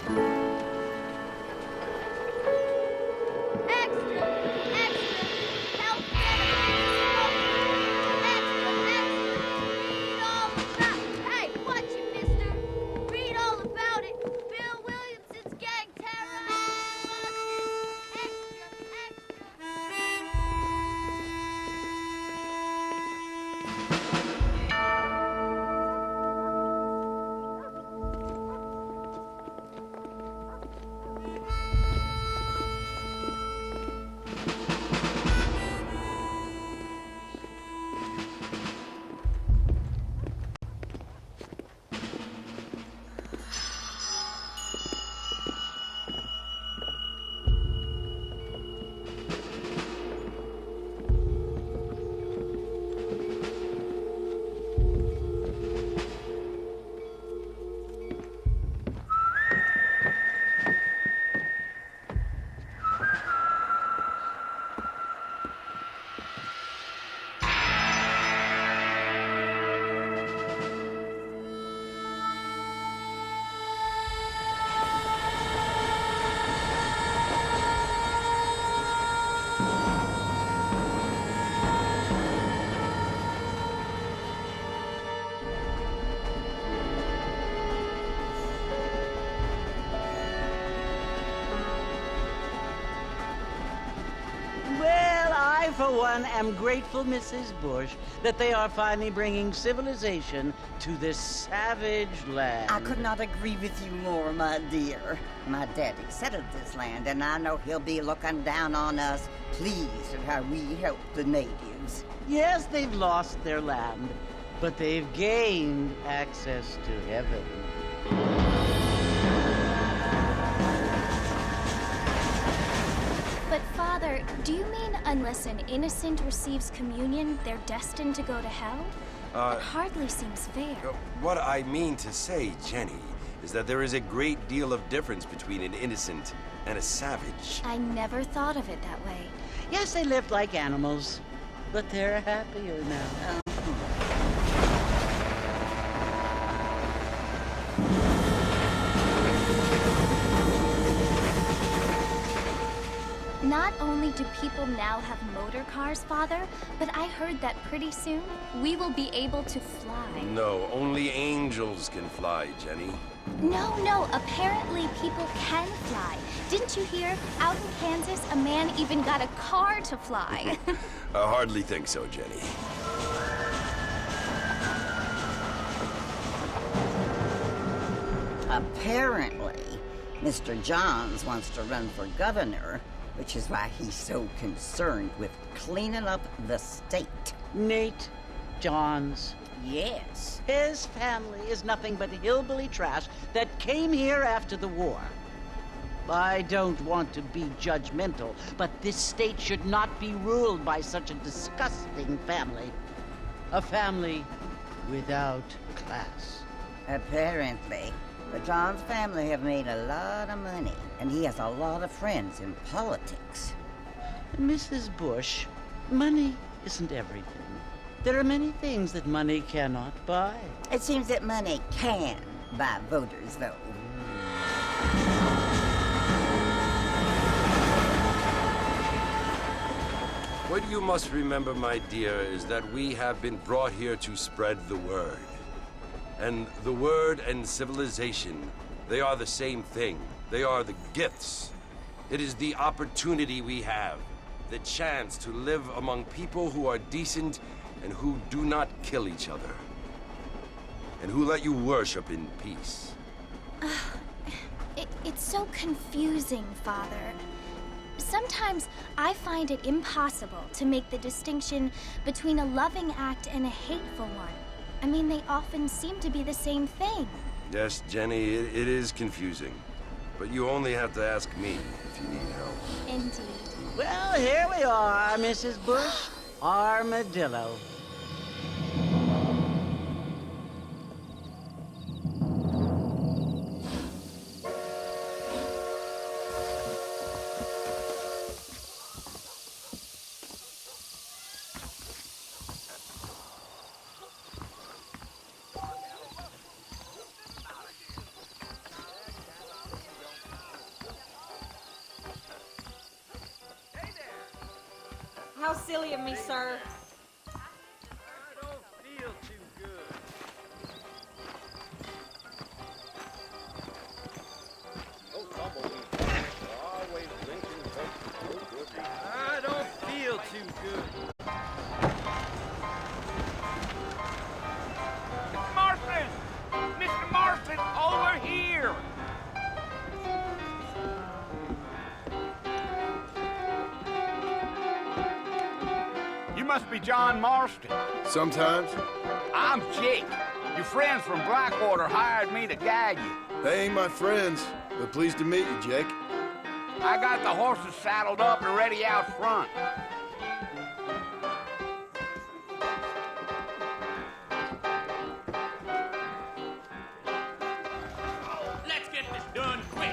Extra! Extra! Help Read all about Hey, watch it, mister! Read all about it! Bill Williamson's gang terrorized Well, I, for one, am grateful, Mrs. Bush, that they are finally bringing civilization to this savage land. I could not agree with you more, my dear. My daddy settled this land, and I know he'll be looking down on us, pleased at how we help the natives. Yes, they've lost their land, but they've gained access to heaven. But Father, do you mean unless an innocent receives communion, they're destined to go to hell? That hardly seems fair. What I mean to say, Jenny, is that there is a great deal of difference between an innocent and a savage. I never thought of it that way. Yes, they lived like animals, but they're happier now. Not only do people now have motor cars, Father, but I heard that pretty soon we will be able to fly. No, only angels can fly, Jenny. No, apparently people can fly. Didn't you hear? Out in Kansas, a man even got a car to fly. I hardly think so, Jenny. Apparently, Mr. Johns wants to run for governor, which is why he's so concerned with cleaning up the state. Nate Johns. Yes. His family is nothing but hillbilly trash that came here after the war. I don't want to be judgmental, but this state should not be ruled by such a disgusting family. A family without class. Apparently. The Johns family have made a lot of money, and he has a lot of friends in politics. Mrs. Bush, money isn't everything. There are many things that money cannot buy. It seems that money can buy voters, though. What you must remember, my dear, is that we have been brought here to spread the word. And the word and civilization, they are the same thing. They are the gifts. It is the opportunity we have, the chance to live among people who are decent and who do not kill each other, and who let you worship in peace. It's so confusing, Father. Sometimes I find it impossible to make the distinction between a loving act and a hateful one. I mean, they often seem to be the same thing. Yes, Jenny, it is confusing. But you only have to ask me if you need help. Indeed. Well, here we are, Mrs. Bush. Armadillo. How silly of me, sir. I don't feel too good. Oh, tumbleweed. Always drinking folks. I don't feel too good. Mr. Marston! Mr. Marston, over here! You must be John Marston. Sometimes. I'm Jake. Your friends from Blackwater hired me to guide you. They ain't my friends, but pleased to meet you, Jake. I got the horses saddled up and ready out front. Let's get this done quick.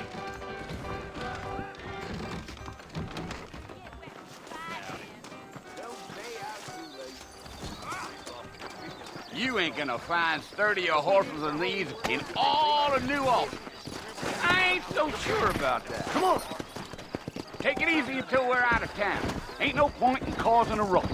You ain't gonna find sturdier horses than these in all of New Albany. I ain't so sure about that. Come on! Take it easy until we're out of town. Ain't no point in causing a ruckus.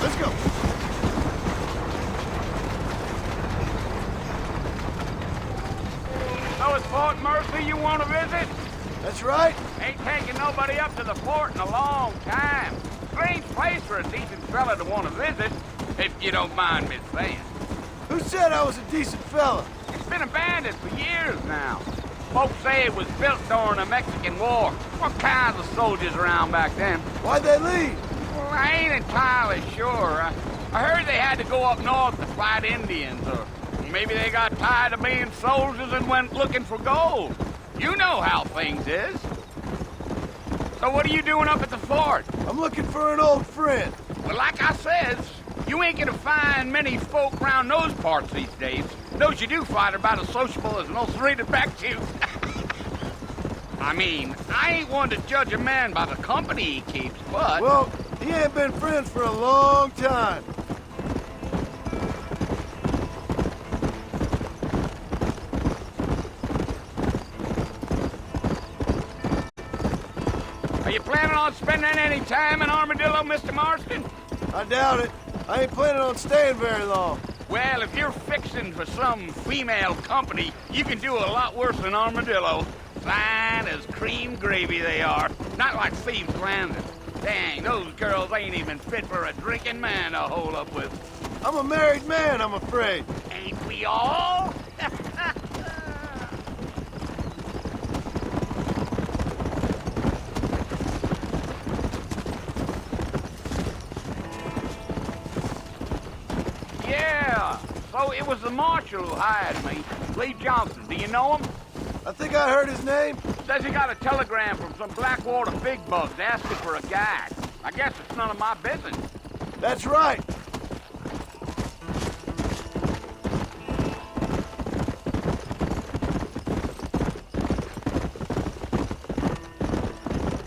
Let's go! So it's Fort Mercy you want to visit? That's right. Ain't taking nobody up to the fort in a long time. Strange place for a decent fella to want to visit, if you don't mind me saying. Who said I was a decent fella? It's been abandoned for years now. Folks say it was built during the Mexican War. What kinds of soldiers around back then? Why'd they leave? Well, I ain't entirely sure. I heard they had to go up north to fight Indians, or maybe they got tired of being soldiers and went looking for gold. You know how things is. So what are you doing up at the fort? I'm looking for an old friend. Well, like I says, you ain't gonna find many folk around those parts these days. Those you do find are about as sociable as an ulcerated back tooth. I mean, I ain't one to judge a man by the company he keeps, but... Well, he ain't been friends for a long time. Are you planning on spending any time in Armadillo, Mr. Marston? I doubt it. I ain't planning on staying very long. Well, if you're fixing for some female company, you can do a lot worse than Armadillo. Fine as cream gravy they are. Not like Thieves Landing. Dang, those girls ain't even fit for a drinking man to hole up with. I'm a married man, I'm afraid. Ain't we all? Yeah, so it was the marshal who hired me, Lee Johnson. Do you know him? I think I heard his name. Says he got a telegram from some Blackwater big bugs asking for a guide. I guess it's none of my business. That's right.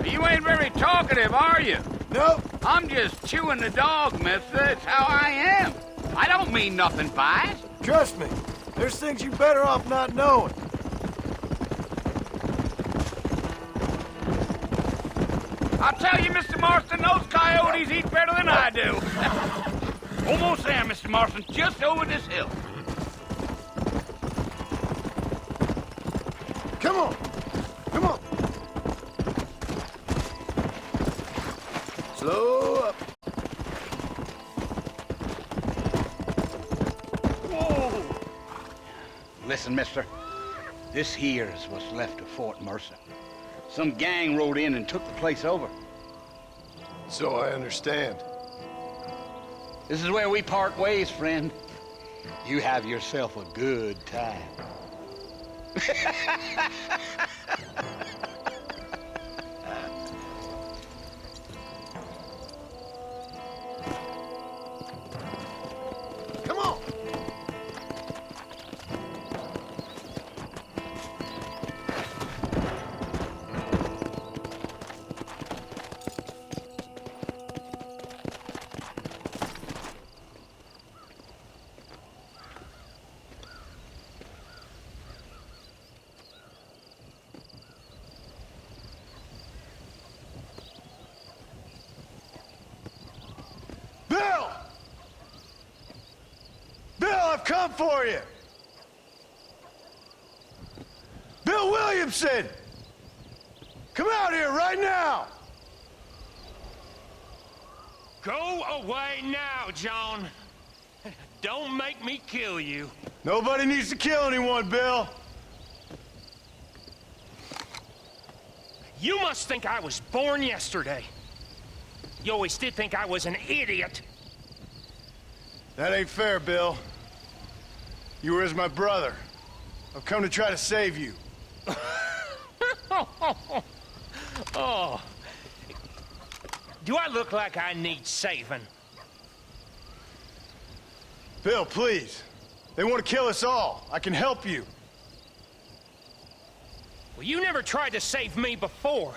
You ain't very talkative, are you? Nope. I'm just chewing the dog, mister. It's how I am. I don't mean nothing by it. Trust me. There's things you better off not knowing. I'll tell you, Mr. Marston, those coyotes eat better than I do. Almost there, Mr. Marston, just over this hill. Come on. Come on. Slow up. Whoa! Listen, mister. This here is what's left of Fort Mercer. Some gang rode in and took the place over. So I understand. This is where we part ways, friend. You have yourself a good time. Come on. I've come for you! Bill Williamson! Come out here right now! Go away now, John. Don't make me kill you. Nobody needs to kill anyone, Bill. You must think I was born yesterday. You always did think I was an idiot. That ain't fair, Bill. You were as my brother. I've come to try to save you. Oh. Do I look like I need saving? Bill, please. They want to kill us all. I can help you. Well, you never tried to save me before.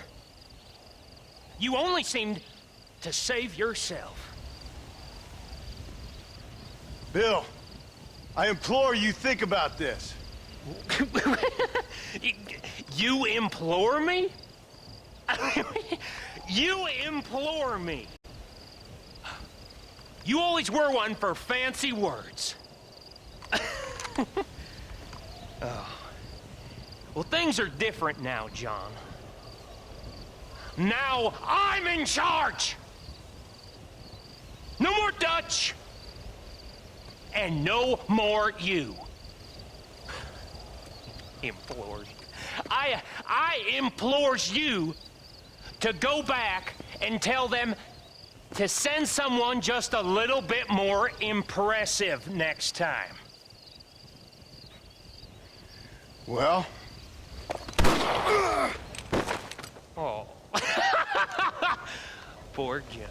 You only seemed to save yourself. Bill, I implore you think about this. You implore me? You implore me. You always were one for fancy words. Oh. Well, things are different now, John. Now I'm in charge. No more Dutch. And no more you. Implores. I implores you to go back and tell them to send someone just a little bit more impressive next time. Well? Oh. Poor John.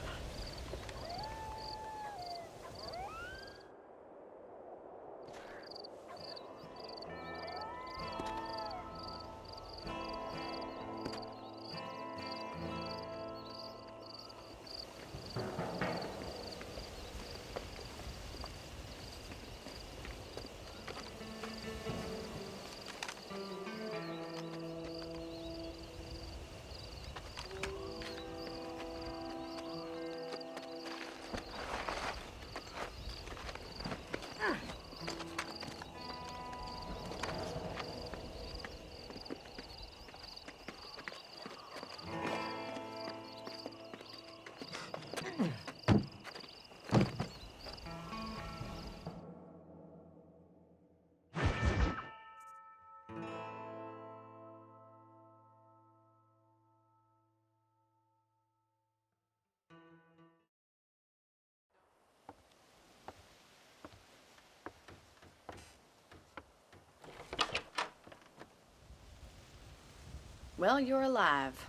Well, you're alive.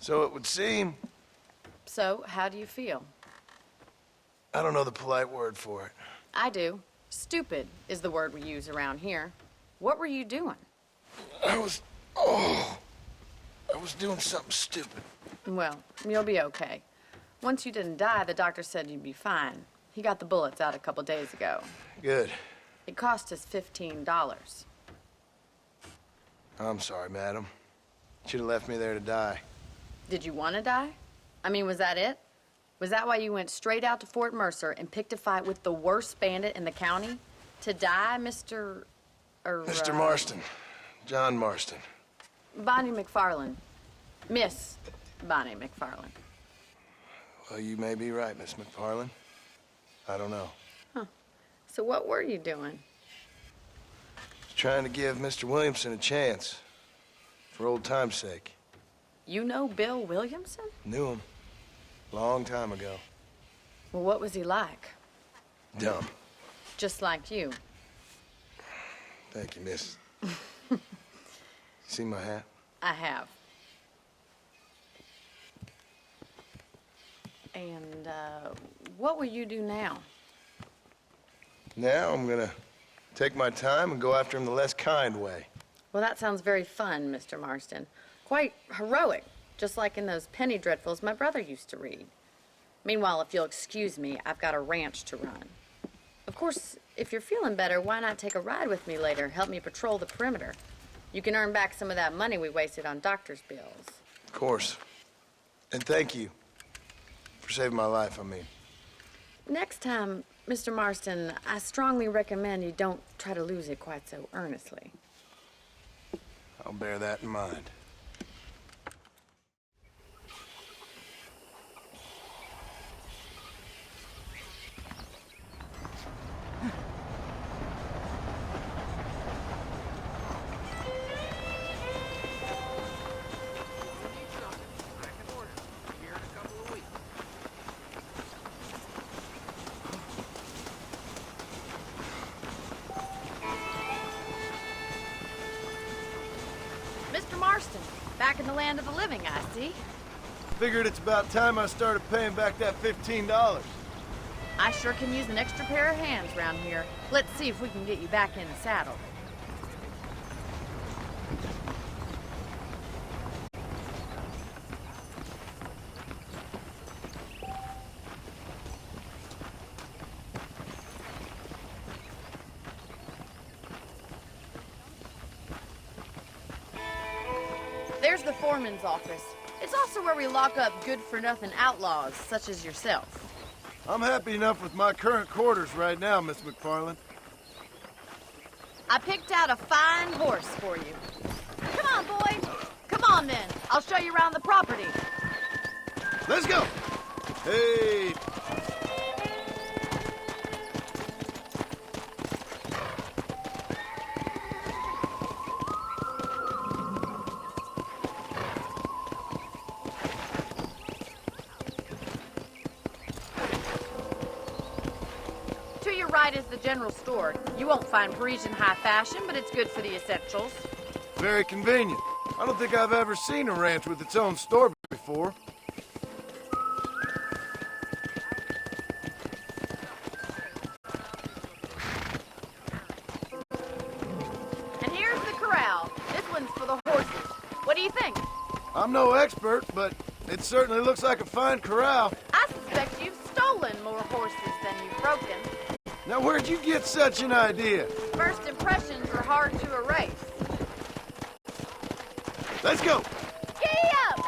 So it would seem. So, how do you feel? I don't know the polite word for it. I do. Stupid is the word we use around here. What were you doing? I was doing something stupid. Well, you'll be okay. Once you didn't die, the doctor said you'd be fine. He got the bullets out a couple days ago. Good. It cost us $15. I'm sorry, madam. Should have left me there to die. Did you want to die? I mean, was that it? Was that why you went straight out to Fort Mercer and picked a fight with the worst bandit in the county? To die, Mr. Mr. Marston. John Marston. Bonnie McFarland. Miss Bonnie McFarland. Well, you may be right, Miss McFarland. I don't know. So what were you doing? Trying to give Mr. Williamson a chance. For old time's sake. You know Bill Williamson? Knew him. Long time ago. Well, what was he like? Dumb. Just like you. Thank you, miss. See my hat? I have. And, what will you do now? Now I'm gonna take my time and go after him the less kind way. Well, that sounds very fun, Mr. Marston. Quite heroic, just like in those penny dreadfuls my brother used to read. Meanwhile, if you'll excuse me, I've got a ranch to run. Of course, if you're feeling better, why not take a ride with me later? Help me patrol the perimeter. You can earn back some of that money we wasted on doctor's bills. Of course. And thank you for saving my life, I mean. Next time, Mr. Marston, I strongly recommend you don't try to lose it quite so earnestly. I'll bear that in mind. Mr. Marston, back in the land of the living, I see. Figured it's about time I started paying back that $15. I sure can use an extra pair of hands around here. Let's see if we can get you back in the saddle. There's the foreman's office. It's also where we lock up good-for-nothing outlaws, such as yourself. I'm happy enough with my current quarters right now, Miss McFarland. I picked out a fine horse for you. Come on, boys. Come on, then. I'll show you around the property. Let's go! Hey! To your right is the general store. You won't find Parisian high fashion, but it's good for the essentials. Very convenient. I don't think I've ever seen a ranch with its own store before. And here's the corral. This one's for the horses. What do you think? I'm no expert, but it certainly looks like a fine corral. I suspect you've stolen more horses than you've broken. Now, where'd you get such an idea? First impressions are hard to erase. Let's go! Giddy up!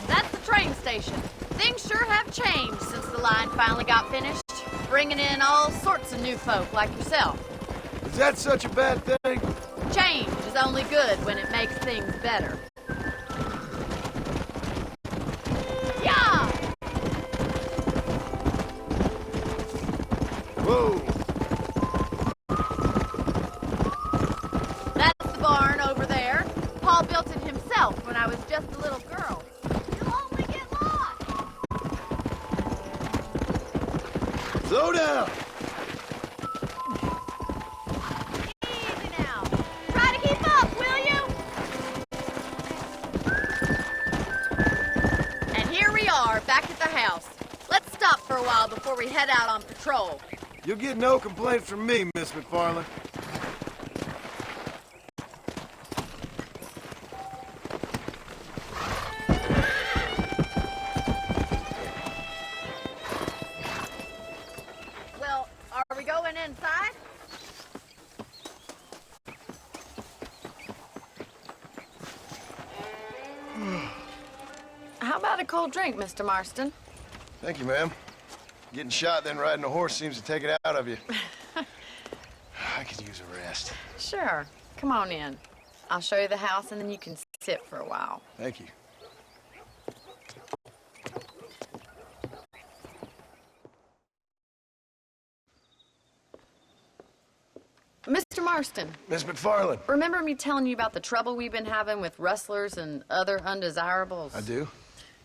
That's the train station. Things sure have changed since the line finally got finished, bringing in all sorts of new folk like yourself. Is that such a bad thing? Change is only good when it makes things better. Yeah! Whoa! That's the barn over there. Paul built it himself when I was just a little girl. You'll only get lost! Slow down! Easy now. Try to keep up, will you? And here we are, back at the house. Let's stop for a while before we head out on patrol. You'll get no complaints from me, Miss McFarland. Well, are we going inside? How about a cold drink, Mr. Marston? Thank you, ma'am. Getting shot, then riding a horse seems to take it out of you. I could use a rest. Sure. Come on in. I'll show you the house, and then you can sit for a while. Thank you. Mr. Marston, Miss McFarland. remember me telling you about the trouble we've been having with rustlers and other undesirables? I do?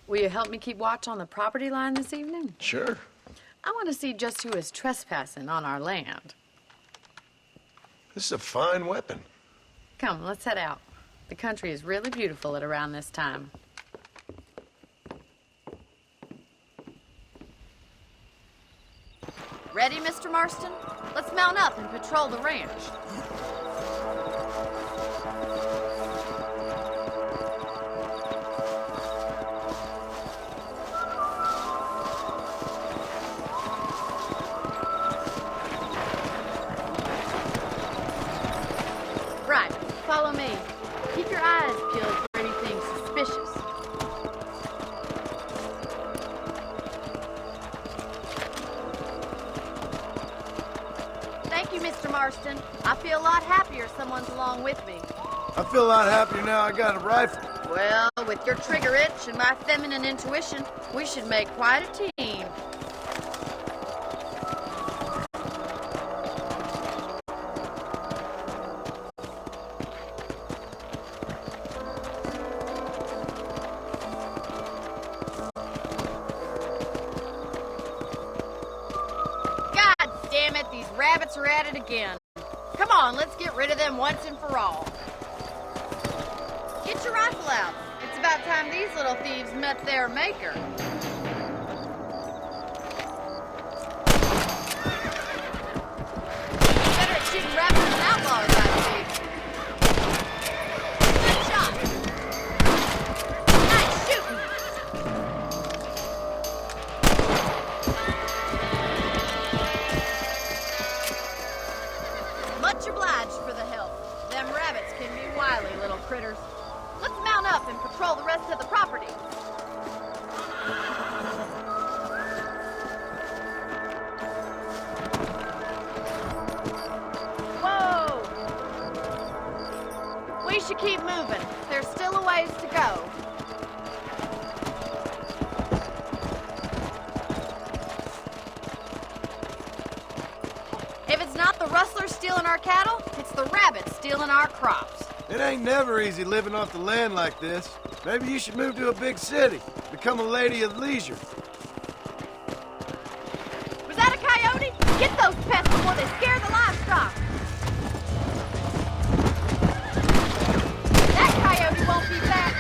Will you help me keep watch on the property line this evening? Sure. I want to see just who is trespassing on our land. This is a fine weapon. Come, let's head out. The country is really beautiful at around this time. Ready, Mr. Marston? Let's mount up and patrol the ranch. Right, follow me. Keep your eyes peeled for anything suspicious. Marston. I feel a lot happier someone's along with me. I feel a lot happier now I got a rifle. Well, with your trigger itch and my feminine intuition, we should make quite a team. God damn it, these rabbits are at it again. Come on, let's get rid of them once and for all. Get your rifle out. It's about time these little thieves met their maker. Better at shooting rabbits than outlaws, I see. Good shot. Nice shooting. Much obliged for the help. Them rabbits can be wily little critters. Let's mount up and patrol the rest of the property. Whoa! We should keep moving. There's still a ways to go. If it's not the rustlers stealing our cattle, it's the rabbits stealing our crops. It ain't never easy living off the land like this. Maybe you should move to a big city. Become a lady of leisure. Was that a coyote? Get those pests before they scare the livestock. That coyote won't be back.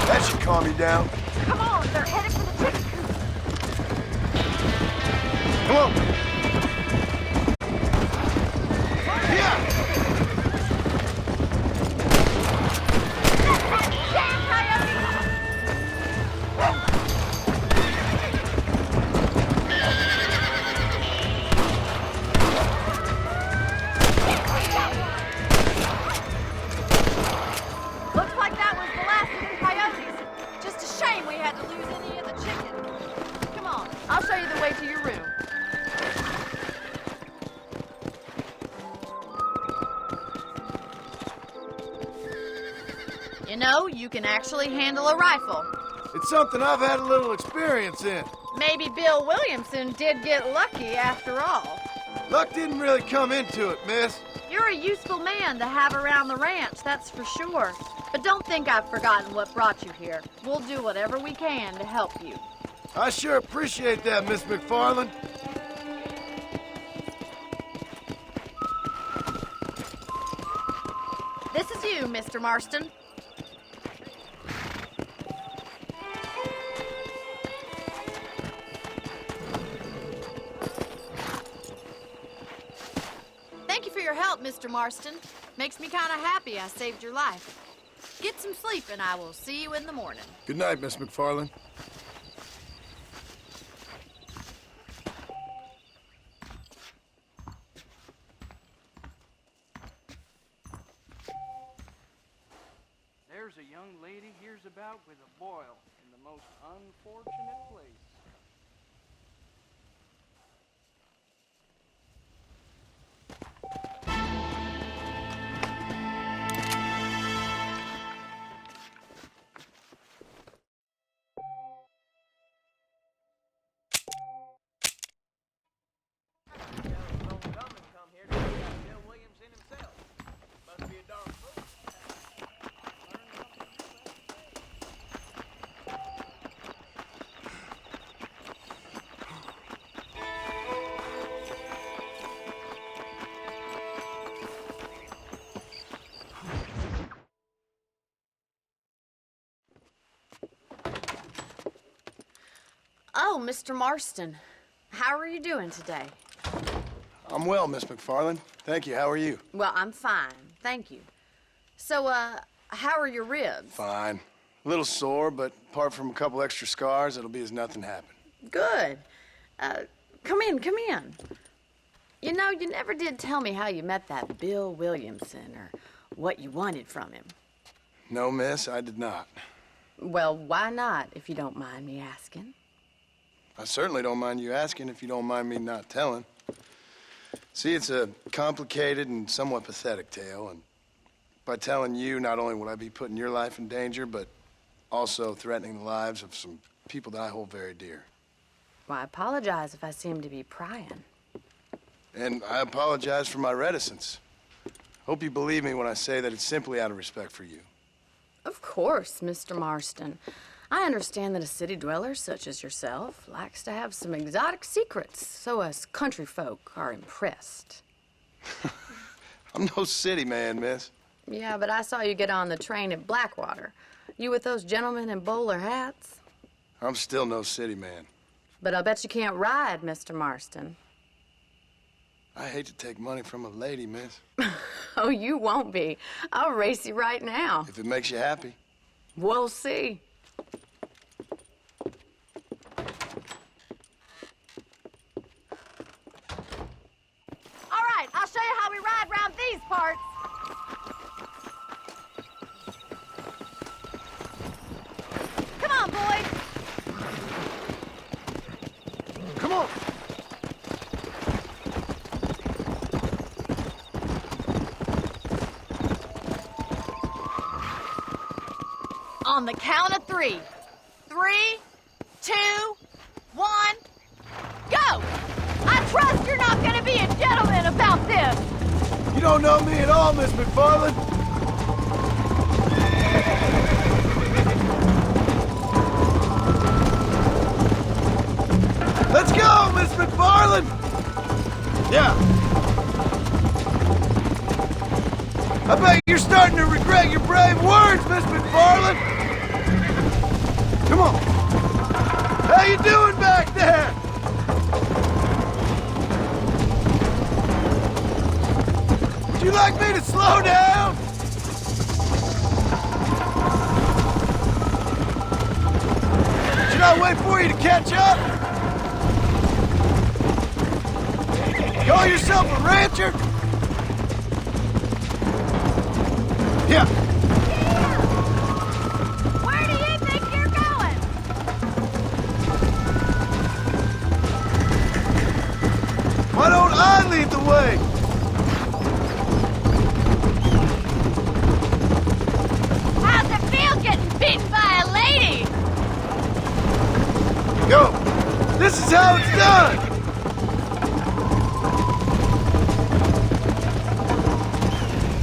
That should calm you down. Come on, they're headed for the chicken coop. Come on. Yeah. Damn coyote! Looks like that was the last of the coyotes. Just a shame we had to lose any of the chicken. Come on, I'll show you the way to your room. You know, you can actually handle a rifle. It's something I've had a little experience in. Maybe Bill Williamson did get lucky after all. Luck didn't really come into it, miss. You're a useful man to have around the ranch, that's for sure. But don't think I've forgotten what brought you here. We'll do whatever we can to help you. I sure appreciate that, Miss McFarland. This is you, Mr. Marston. Thank you for your help, Mr. Marston. Makes me kind of happy I saved your life. Get some sleep and I will see you in the morning. Good night, Miss McFarland. There's a young lady hears about with a boil in the most unfortunate place. Oh, Mr. Marston. How are you doing today? I'm well, Miss McFarland. Thank you. How are you? Well, I'm fine. Thank you. So, how are your ribs? Fine. A little sore, but apart from a couple extra scars, it'll be as nothing happened. Good. Come in, come in. You know, you never did tell me how you met that Bill Williamson or what you wanted from him. No, miss, I did not. Well, why not, if you don't mind me asking? I certainly don't mind you asking if you don't mind me not telling. See, it's a complicated and somewhat pathetic tale, and by telling you, not only would I be putting your life in danger, but also threatening the lives of some people that I hold very dear. Well, I apologize if I seem to be prying. And I apologize for my reticence. Hope you believe me when I say that it's simply out of respect for you. Of course, Mr. Marston. I understand that a city dweller such as yourself likes to have some exotic secrets, so us country folk are impressed. I'm no city man, miss. Yeah, but I saw you get on the train at Blackwater. You with those gentlemen in bowler hats? I'm still no city man. But I'll bet you can't ride, Mr. Marston. I hate to take money from a lady, miss. Oh, you won't be. I'll race you right now. If it makes you happy. We'll see. All right, I'll show you how we ride round these parts. Come on, boys. Come on! On the count of 3. 3, 2, 1, go! I trust you're not gonna be a gentleman about this. You don't know me at all, Miss McFarland. Let's go, Miss McFarland! Yeah. I bet you're starting to regret your brave words, Miss McFarland! Come on! How you doing back there? Would you like me to slow down? Should I wait for you to catch up? Call yourself a rancher? Yeah. Where do you think you're going? Why don't I lead the way? How's it feel getting beaten by a lady? Go. This is how it's done.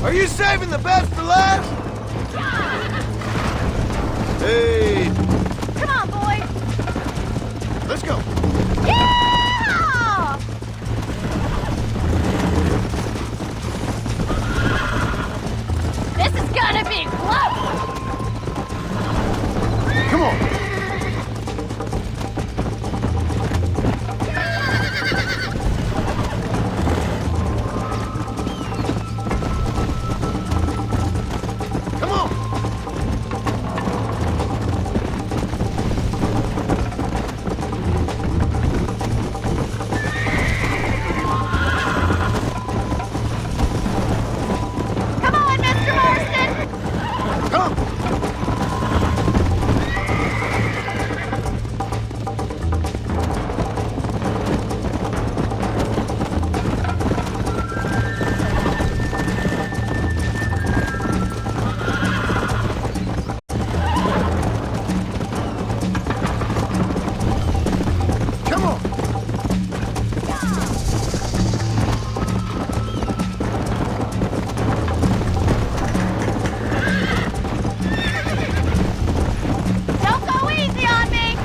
Are you saving the best for last? Hey, Come on, boys. let's go. Yeah! This is gonna be close. Come on. Come on. Come on, Mr. Marston. Come. Come on. Don't go easy on me.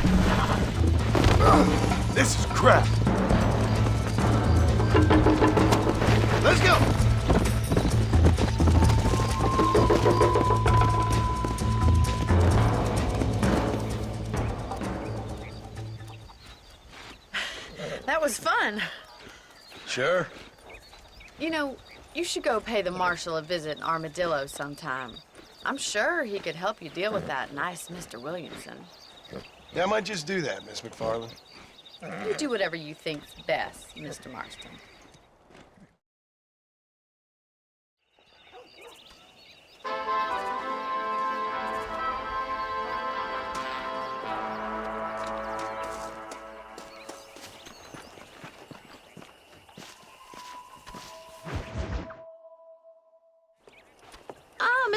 This is crap. Let's go. That was fun. Sure. You know, you should go pay the marshal a visit in Armadillo sometime. I'm sure he could help you deal with that nice Mr. Williamson. Yeah, I might just do that, Miss McFarland. You do whatever you think's best, Mr. Marston.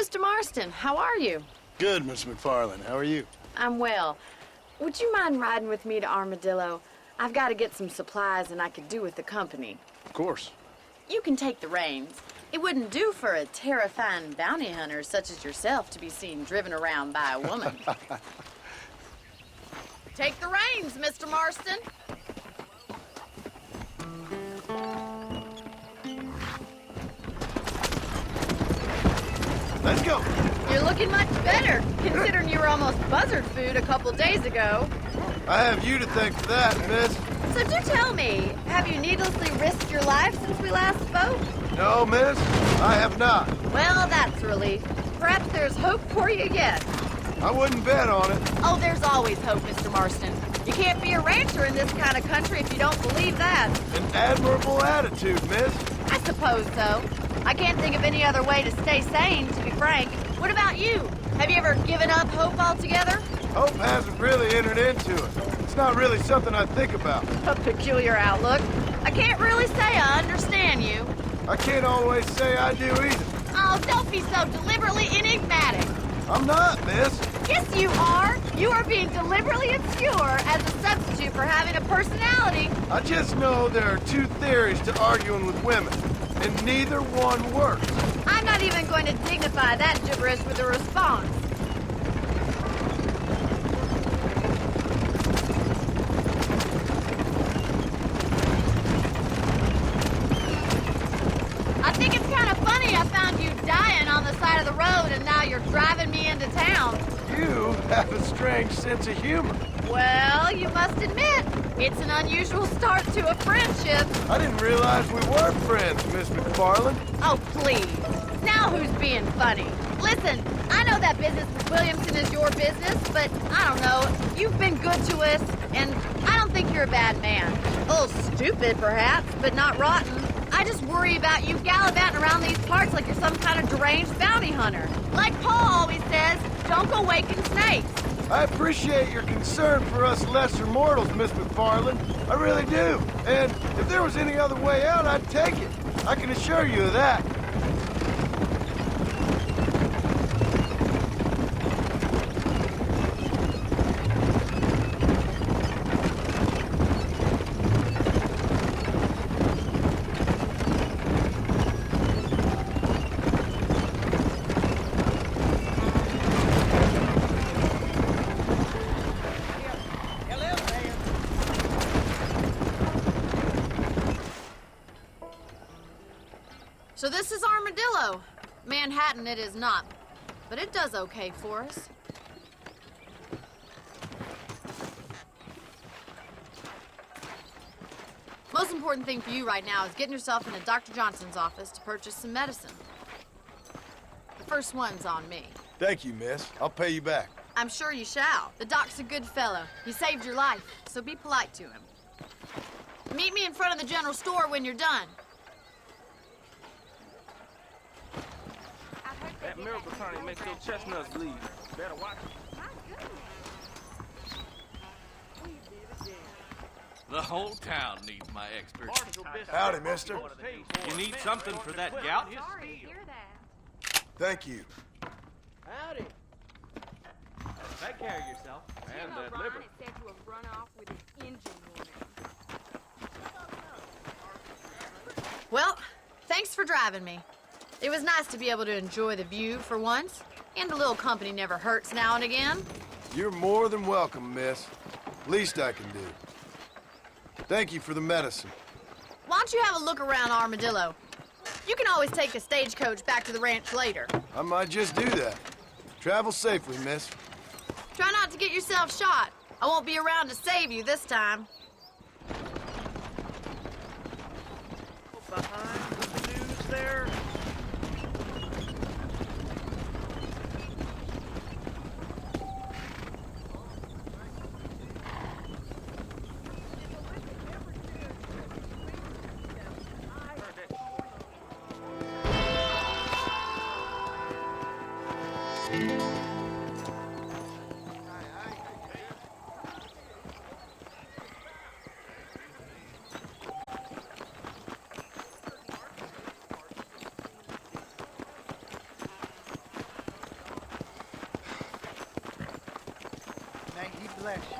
Mr. Marston, how are you? Good, Miss McFarland. How are you? I'm well. Would you mind riding with me to Armadillo? I've got to get some supplies and I could do with the company. Of course. You can take the reins. It wouldn't do for a terrifying bounty hunter such as yourself to be seen driven around by a woman. Take the reins, Mr. Marston. Let's go. You're looking much better, considering you were almost buzzard food a couple days ago. I have you to thank for that, miss. So do tell me, have you needlessly risked your life since we last spoke? No, miss, I have not. Well, that's a relief. Perhaps there's hope for you yet. I wouldn't bet on it. Oh, there's always hope, Mr. Marston. You can't be a rancher in this kind of country if you don't believe that. An admirable attitude, miss. I suppose so. I can't think of any other way to stay sane, to be frank. What about you? Have you ever given up hope altogether? Hope hasn't really entered into it. It's not really something I think about. A peculiar outlook. I can't really say I understand you. I can't always say I do either. Oh, don't be so deliberately enigmatic. I'm not, miss. Yes, you are. You are being deliberately obscure as a substitute for having a personality. I just know there are two theories to arguing with women, and neither one works. I'm not even going to dignify that gibberish with a response. I think it's kind of funny I found you dying on the side of the road and now you're driving me into town. You have a strange sense of humor. Well, you must admit, it's an unusual start to a friendship. I didn't realize we were friends, Miss McFarland. Oh, please. Now who's being funny? Listen, I know that business with Williamson is your business, but I don't know. You've been good to us, and I don't think you're a bad man. A little stupid, perhaps, but not rotten. I just worry about you gallivanting around these parts like you're some kind of deranged bounty hunter. Like Paul always says, don't go waking snakes. I appreciate your concern for us lesser mortals, Miss McFarland. I really do. And if there was any other way out, I'd take it. I can assure you of that. So this is Armadillo. Manhattan it is not, but it does okay for us. Most important thing for you right now is getting yourself into Dr. Johnson's office to purchase some medicine. The first one's on me. Thank you, miss. I'll pay you back. I'm sure you shall. The doc's a good fellow. He saved your life, so be polite to him. Meet me in front of the general store when you're done. That miracle tonic makes those chestnuts bleed. Better watch it. The whole town needs my expertise. Howdy, mister. You need something for that gout? Sorry to hear that. Thank you. Howdy. Take care of yourself. And that liver. Is said to have run off with his engine warning. Well, thanks for driving me. It was nice to be able to enjoy the view for once, and a little company never hurts now and again. You're more than welcome, miss. Least I can do. Thank you for the medicine. Why don't you have a look around Armadillo? You can always take a stagecoach back to the ranch later. I might just do that. Travel safely, miss. Try not to get yourself shot. I won't be around to save you this time. Behind the news there. May he bless you.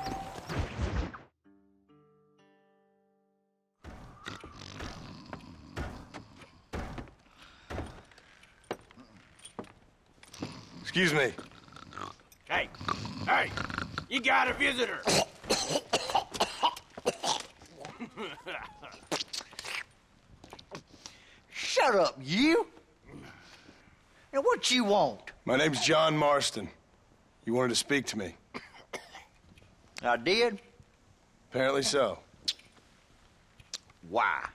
Excuse me. Hey, hey, you got a visitor. Shut up, you! Now, what you want? My name's John Marston. You wanted to speak to me. I did? Apparently so. Why?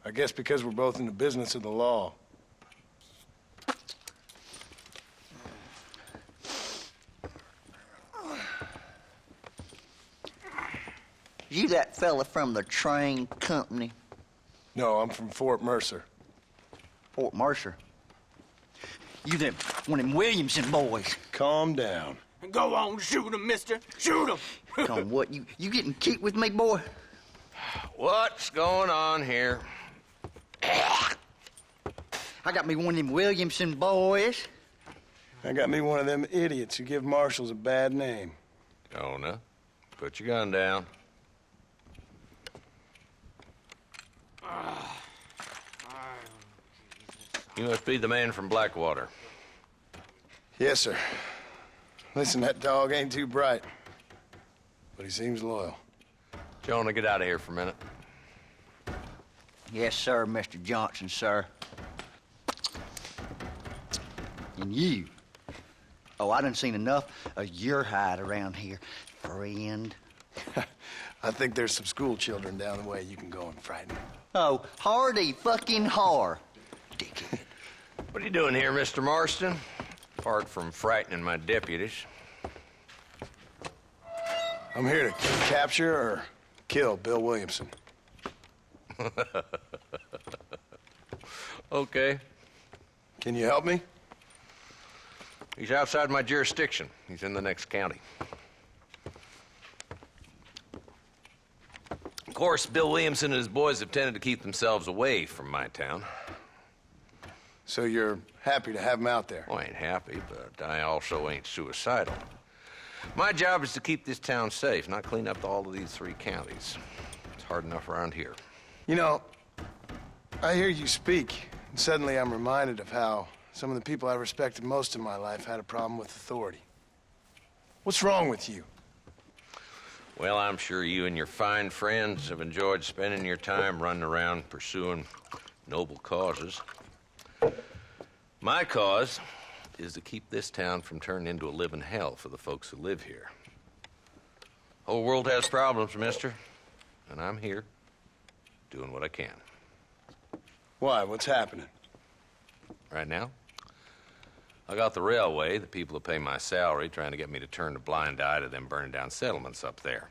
I guess because we're both in the business of the law. You that fella from the train company? No, I'm from Fort Mercer. Fort Mercer? You them, one of them Williamson boys. Calm down. Go on, shoot him, mister. Shoot him. Come on, what, you getting kicked with me, boy? What's going on here? I got me one of them Williamson boys. I got me one of them idiots who give marshals a bad name. Jonah, put your gun down. You must be the man from Blackwater. Yes, sir. Listen, that dog ain't too bright, but he seems loyal. Jonah, get out of here for a minute. Yes, sir, Mr. Johnson, sir. And you. Oh, I done seen enough of your hide around here, friend. I think there's some school children down the way you can go and frighten. Oh, hardy fucking har. Dickhead. What are you doing here, Mr. Marston? Apart from frightening my deputies. I'm here to capture or kill Bill Williamson. Okay. Can you help me? He's outside my jurisdiction. He's in the next county. Of course, Bill Williamson and his boys have tended to keep themselves away from my town. So you're happy to have him out there? Well, I ain't happy, but I also ain't suicidal. My job is to keep this town safe, not clean up all of these 3 counties. It's hard enough around here. You know, I hear you speak, and suddenly I'm reminded of how some of the people I respected most in my life had a problem with authority. What's wrong with you? Well, I'm sure you and your fine friends have enjoyed spending your time running around pursuing noble causes. My cause is to keep this town from turning into a living hell for the folks who live here. Whole world has problems, mister, and I'm here doing what I can. Why? What's happening? Right now, I got the railway, the people who pay my salary, trying to get me to turn a blind eye to them burning down settlements up there.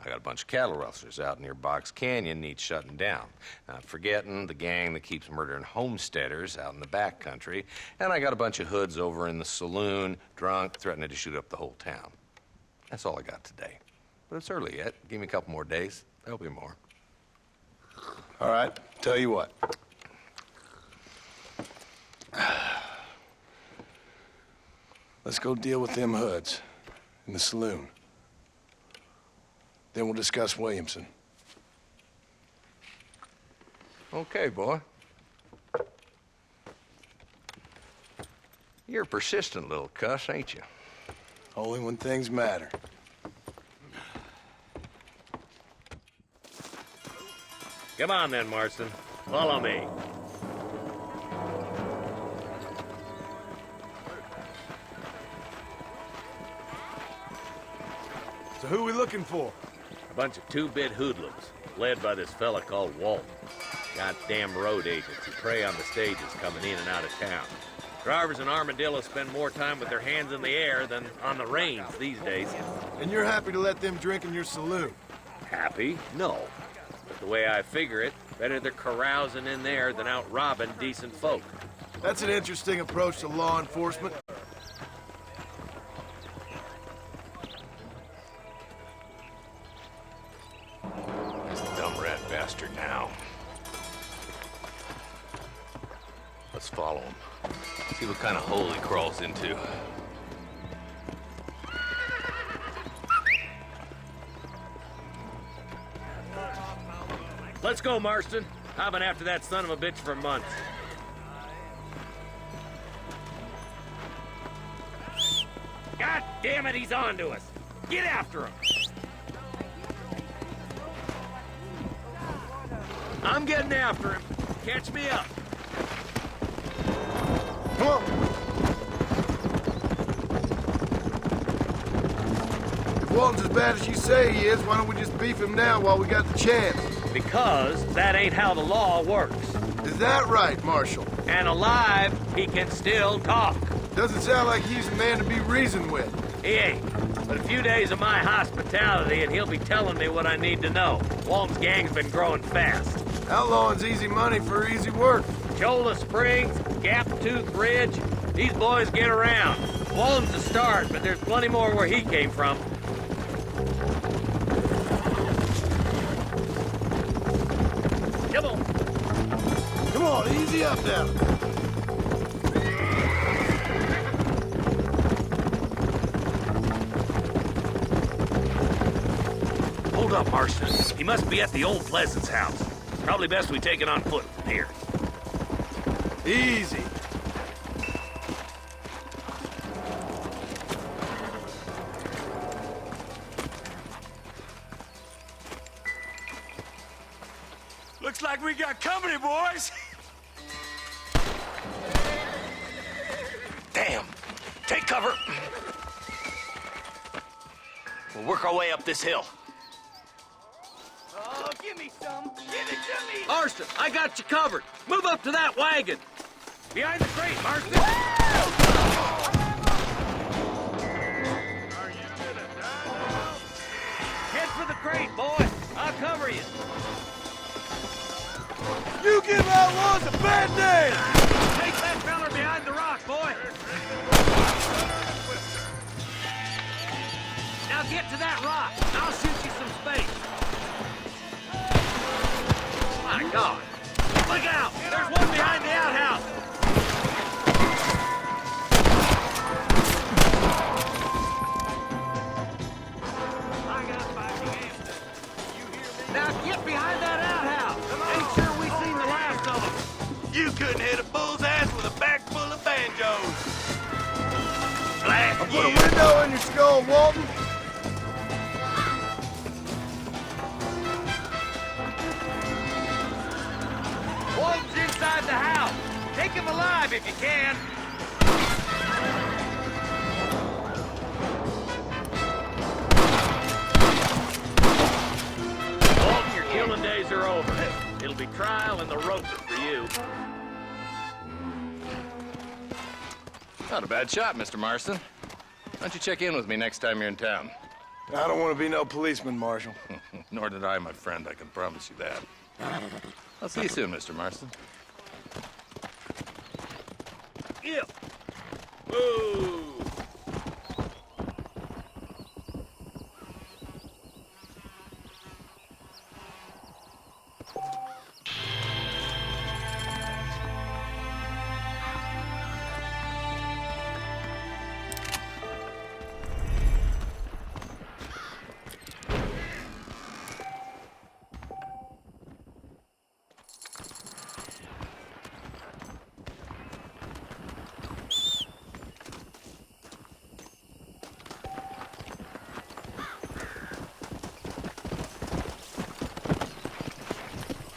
I got a bunch of cattle rustlers out near Box Canyon needs shutting down. Not forgetting the gang that keeps murdering homesteaders out in the back country. And I got a bunch of hoods over in the saloon, drunk, threatening to shoot up the whole town. That's all I got today. But it's early yet. Give me a couple more days. There'll be more. All right, tell you what. Let's go deal with them hoods in the saloon. Then we'll discuss Williamson. Okay, boy. You're a persistent little cuss, ain't you? Only when things matter. Come on then, Marston. Follow me. So who are we looking for? A bunch of 2-bit hoodlums, led by this fella called Walton. Goddamn road agents who prey on the stages coming in and out of town. Drivers in Armadillo spend more time with their hands in the air than on the reins these days. And you're happy to let them drink in your saloon? Happy? No. But the way I figure it, better they're carousing in there than out robbing decent folk. That's an interesting approach to law enforcement. Dumb rat bastard now. Let's follow him. See what kind of hole he crawls into. Let's go, Marston. I've been after that son of a bitch for months. God damn it, he's on to us. Get after him. I'm getting after him. Catch me up. Come on. If Walton's as bad as you say he is, why don't we just beef him now while we got the chance? Because that ain't how the law works. Is that right, Marshal? And alive, he can still talk. Doesn't sound like he's a man to be reasoned with. He ain't. But a few days of my hospitality and he'll be telling me what I need to know. Walton's gang's been growing fast. Outlawing's easy money for easy work. Cholla Springs, Gap Tooth Ridge, these boys get around. Walton's a start, but there's plenty more where he came from. Come on. Come on, easy up now. Hold up, Marston. He must be at the old Pleasance house. Probably best we take it on foot from here. Easy. Looks like we got company, boys. Damn. Take cover. We'll work our way up this hill. Oh, give me some. Give it to me. Marston, I got you covered. Move up to that wagon. Behind the crate, Marston. Are you gonna die? Head for the crate, boy. I'll cover you. You give outlaws a bad name! Take that feller behind the rock, boy. Now get to that rock. I'll shoot you some space. My God. Look out! There's one behind the outhouse. I got fighting ants. You hear me? Now get behind that outhouse. Ain't sure we've seen the last of them. You couldn't hit a bull's ass with a bag full of banjos. Blast I'll put a window in your skull, Walton. Walton's inside the house. Take him alive if you can. Walton, your killing days are over. It'll be trial and the roping for you. Not a bad shot, Mr. Marston. Why don't you check in with me next time you're in town? I don't want to be no policeman, Marshal. Nor did I, my friend. I can promise you that. I'll see you soon, Mr. Marston. Yeah. Whoa.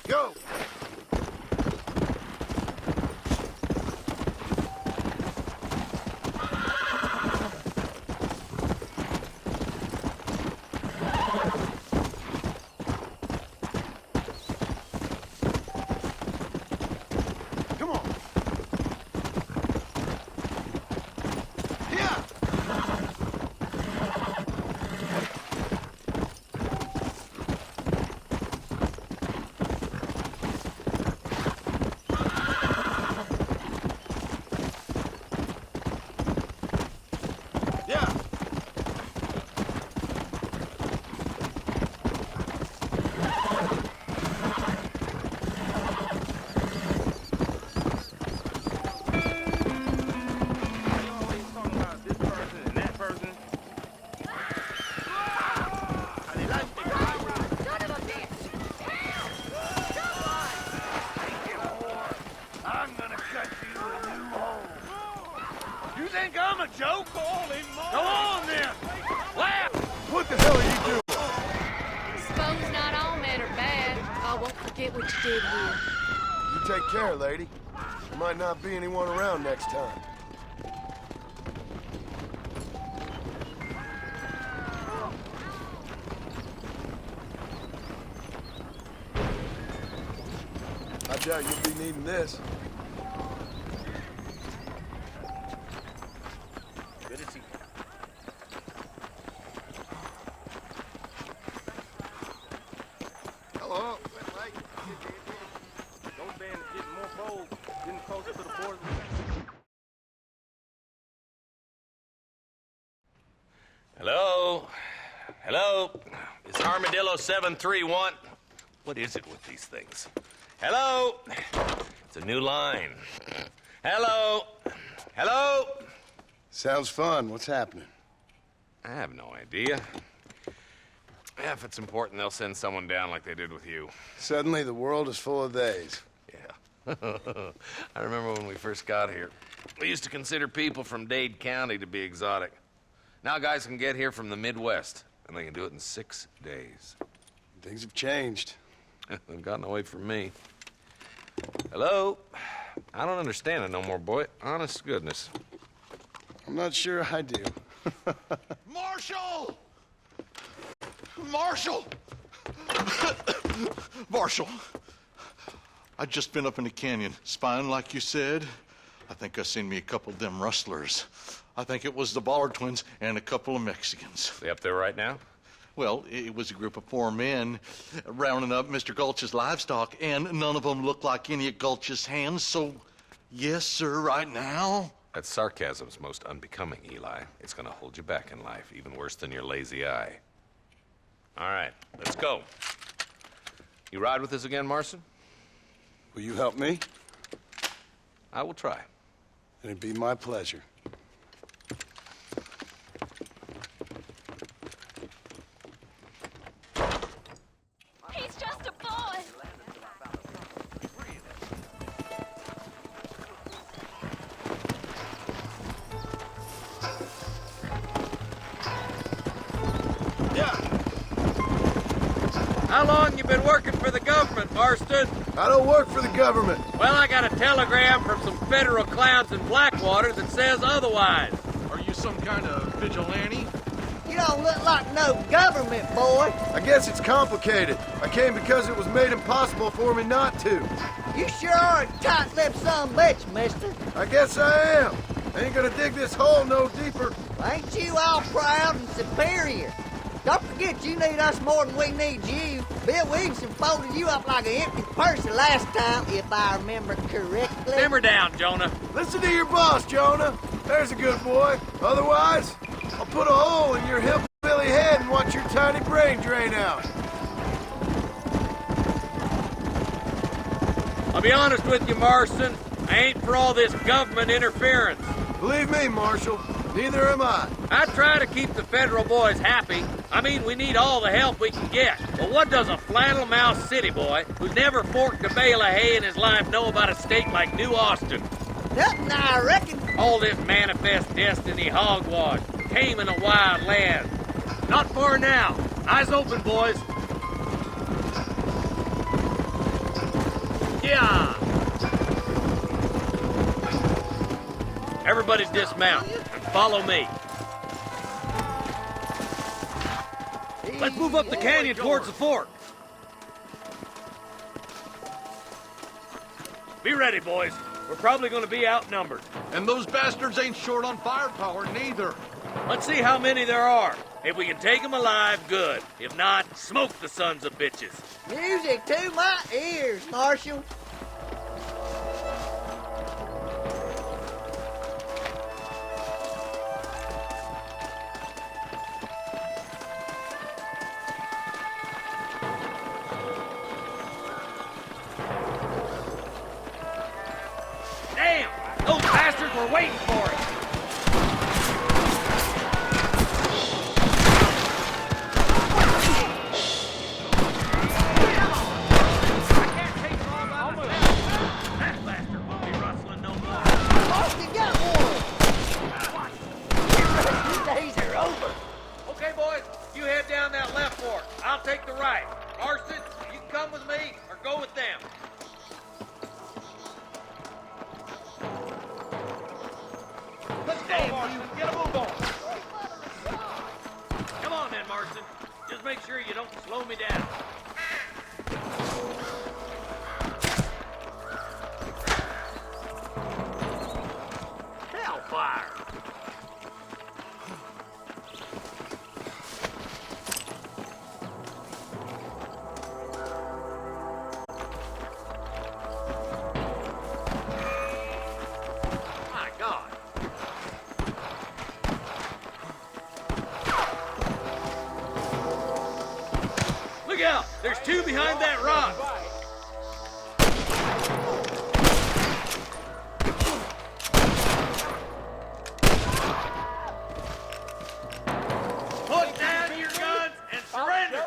Go! Come on! Yeah! Go on then! Left! What the hell are you doing? Suppose not all men are bad. I won't forget what you did here. You take care, lady. There might not be anyone around next time. I doubt you'll be needing this. Good to see you. Hello. Those bands are getting more bold, getting closer to the border. Hello? Hello? Is Armadillo 731? What is it with these things? Hello? It's a new line. Hello? Hello? Sounds fun. What's happening? I have no idea. Yeah, if it's important, they'll send someone down like they did with you. Suddenly, the world is full of theys. Yeah. I remember when we first got here. We used to consider people from Dade County to be exotic. Now guys can get here from the Midwest, and they can do it in 6 days. Things have changed. They've gotten away from me. Hello? I don't understand it no more, boy. Honest to goodness. I'm not sure I do. Marshal! Marshal! Marshal! I just been up in the canyon, spying like you said. I think I seen me a couple of them rustlers. I think it was the Ballard twins and a couple of Mexicans. They up there right now? Well, it was a group of 4 men rounding up Mr. Gulch's livestock, and none of them looked like any of Gulch's hands, so yes, sir, right now. That sarcasm's most unbecoming, Eli. It's gonna hold you back in life, even worse than your lazy eye. All right, let's go. You ride with us again, Marston? Will you help me? I will try. It'd be my pleasure. He's just a boy. How long you been working for the government, Marston? I don't work for the government. Well, I got a telegram from some federal clowns in Blackwater that says otherwise. Are you some kind of vigilante? You don't look like no government boy. I guess it's complicated. I came because it was made impossible for me not to. You sure are a tight-lipped son of a bitch, mister. I guess I am. I ain't gonna dig this hole no deeper. Ain't you all proud and superior? Don't forget you need us more than we need you. Bill Williamson folded you up like an empty person last time, if I remember correctly. Simmer down, Jonah. Listen to your boss, Jonah. There's a good boy. Otherwise, I'll put a hole in your hillbilly head and watch your tiny brain drain out. I'll be honest with you, Marston. I ain't for all this government interference. Believe me, Marshal, neither am I. I try to keep the federal boys happy. I mean, we need all the help we can get. But what does a flannel-mouthed city boy who's never forked a bale of hay in his life know about a state like New Austin? Nothing, I reckon. All this manifest destiny hogwash, taming a wild land. Not far now. Eyes open, boys. Yeah. Everybody dismount and follow me. Let's move up the canyon towards the fort. Be ready, boys. We're probably going to be outnumbered. And those bastards ain't short on firepower, neither. Let's see how many there are. If we can take them alive, good. If not, smoke the sons of bitches. Music to my ears, Marshal. Damn! Those bastards were waiting for us! Austin got one. You head down that left fork. I'll take the right. Marston, you can come with me or go with them. Let's go, Marston. Get a move on. Come on then, Marston. Just make sure you don't slow me down. Hellfire! My God! Look out! There's two behind that rock! Put down your guns and surrender!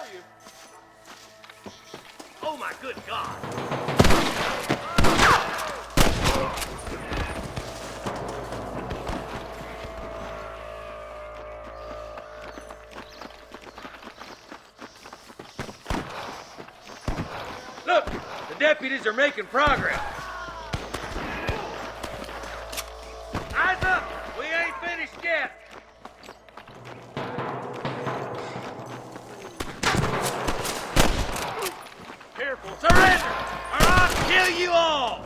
Oh my good God! Look, the deputies are making progress. Eyes up! We ain't finished yet. Careful. Surrender, or I'll kill you all!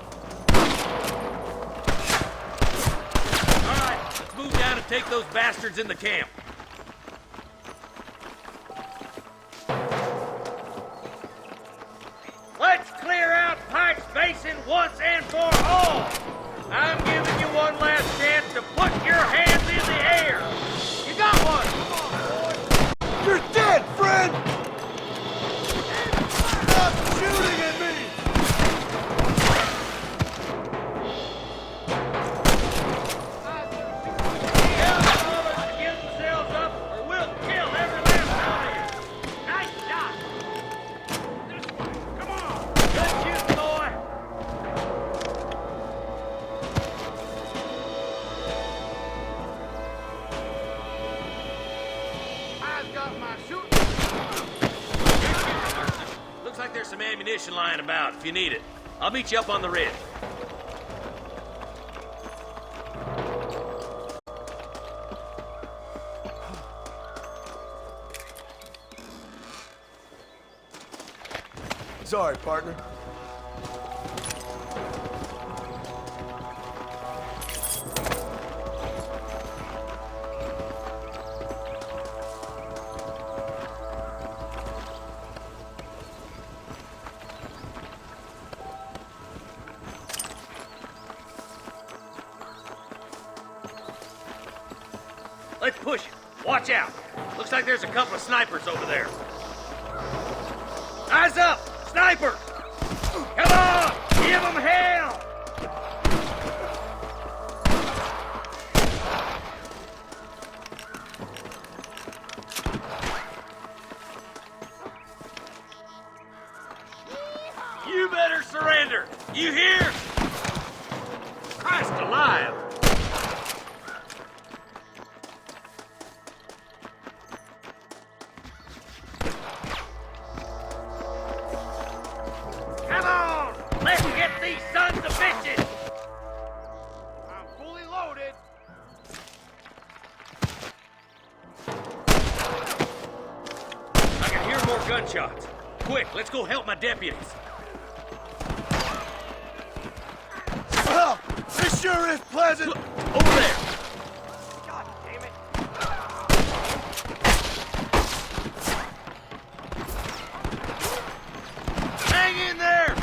All right, let's move down and take those bastards in the camp. Let's clear out Pike's Basin once and for all! I'm giving you one last chance to put your hands in the air! You got one! You're dead, friend! Stop shooting at me! Tell the others to get themselves up, or we'll kill every last one of you! Nice shot! This way, come on! Good shooting, boy! I've got my shooting. Looks like there's some ammunition lying about if you need it. I'll meet you up on the ridge. Sorry, partner. Let's push it. Watch out. Looks like there's a couple of snipers over there. Eyes up! Snipers! Come on! Give them hell! You better surrender! You hear? Christ alive! Come on! Let's get these sons of bitches! I'm fully loaded. I can hear more gunshots. Quick, let's go help my deputies. Well, this sure is pleasant. Over there. God damn it. Hang in there!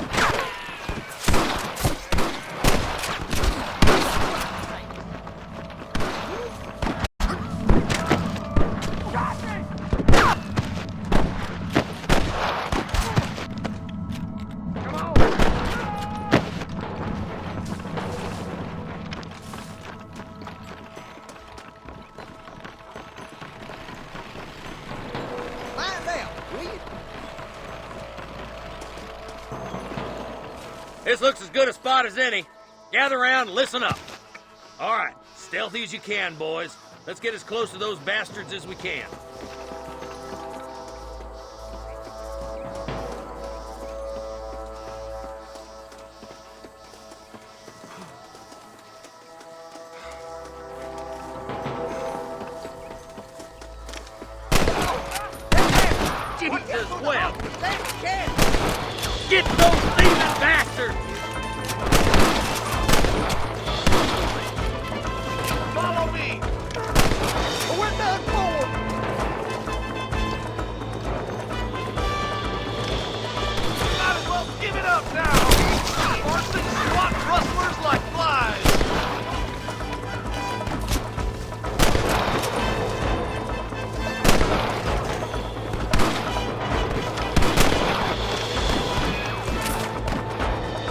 Find out, will you? This looks as good a spot as any. Gather around and listen up. All right, stealthy as you can, boys. Let's get as close to those bastards as we can. Jesus, well. Let's get Get those thieving bastards! Follow me! We're done for! Might as well give it up now! Marston swat rustlers like flies!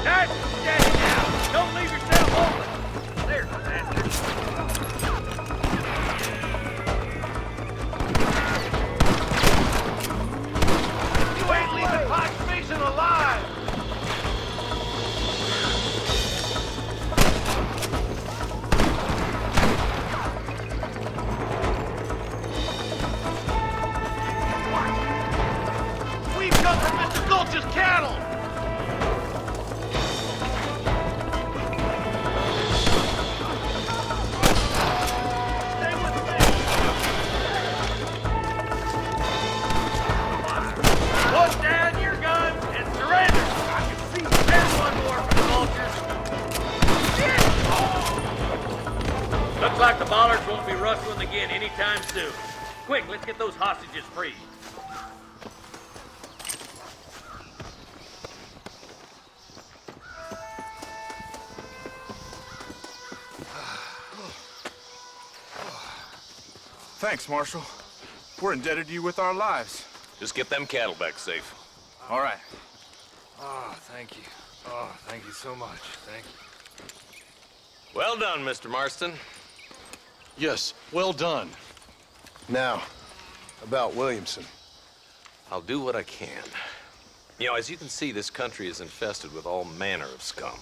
That's steady now! Don't leave yourself open! There's the bastard. You ain't leaving Pike Mason alive! We've come from Mr. Gulch's cattle! Stay with me! Put down your guns and surrender! I can see there's one more for the vultures. Looks like the bollards won't be rustling again anytime soon. Quick, let's get those hostages free. Thanks, Marshal. We're indebted to you with our lives. Just get them cattle back safe. All right. Oh, thank you. Oh, thank you so much. Thank you. Well done, Mr. Marston. Yes, well done. Now, about Williamson. I'll do what I can. You know, as you can see, this country is infested with all manner of scum.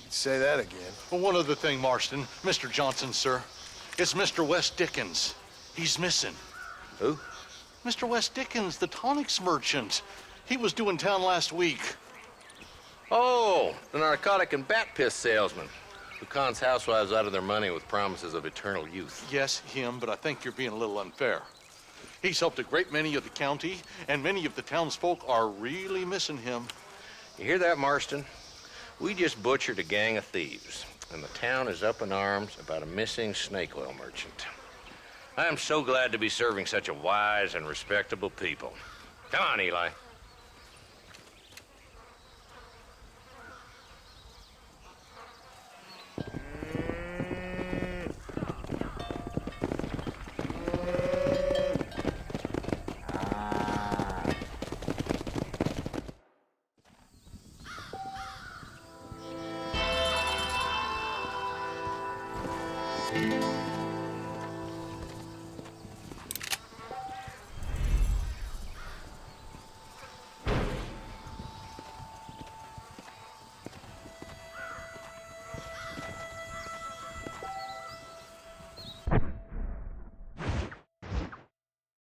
You'd say that again. Well, one other thing, Marston. Mr. Johnson, sir. It's Mr. Wes Dickens. He's missing. Who? Mr. Wes Dickens, the tonics merchant. He was due in town last week. Oh, the narcotic and bat piss salesman who cons housewives out of their money with promises of eternal youth. Yes, him, but I think you're being a little unfair. He's helped a great many of the county, and many of the townsfolk are really missing him. You hear that, Marston? We just butchered a gang of thieves, and the town is up in arms about a missing snake oil merchant. I am so glad to be serving such a wise and respectable people. Come on, Eli.